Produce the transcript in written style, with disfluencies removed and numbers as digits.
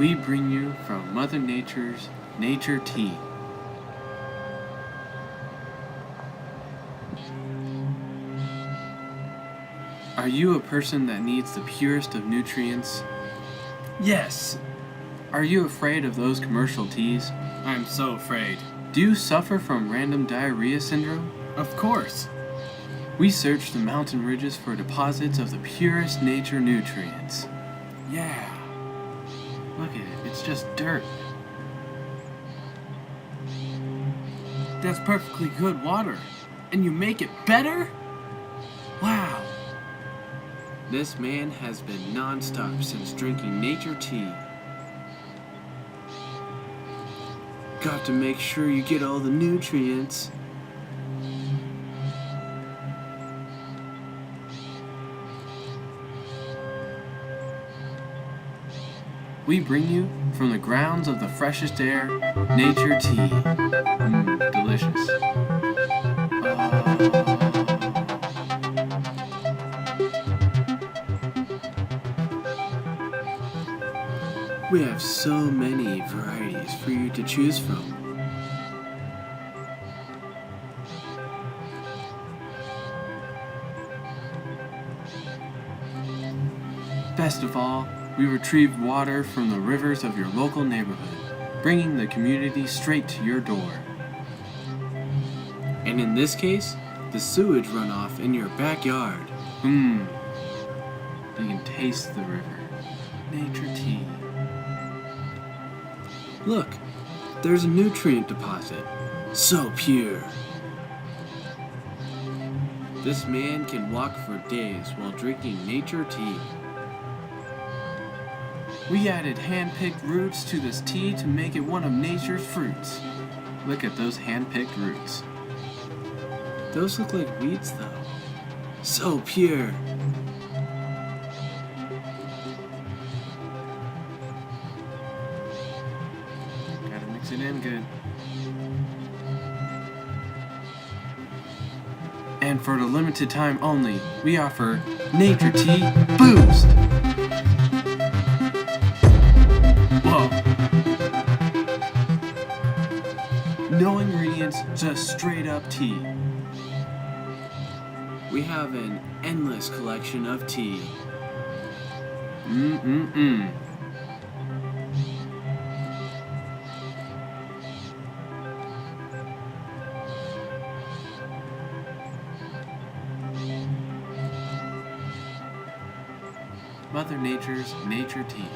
we bring you from Mother Nature's Nature Tea. Are you a person that needs the purest of nutrients? Yes, Are you afraid of those commercial teas? I'm so afraid. Do you suffer from random diarrhea syndrome? Of course. We search the mountain ridges for deposits of the purest nature nutrients. Yeah. Look at it, it's just dirt. That's perfectly good water. And you make it better? Wow. This man has been non-stop since drinking nature tea. Got to make sure you get all the nutrients. We bring you from the grounds of the freshest air, nature tea. Delicious. We have so many varieties for you to choose from. Best of all, we retrieve water from the rivers of your local neighborhood, bringing the community straight to your door. And in this case, the sewage runoff in your backyard. You can taste the river. Nature tea. Look, there's a nutrient deposit. So pure. This man can walk for days while drinking nature tea. We added hand-picked roots to this tea to make it one of nature's fruits. Look at those hand-picked roots. Those look like weeds though. So pure. Gotta mix it in good. And for the limited time only, we offer Nature Tea Boost. Whoa. No ingredients, just straight up tea. We have an endless collection of tea. Mother Nature's Nature Tea.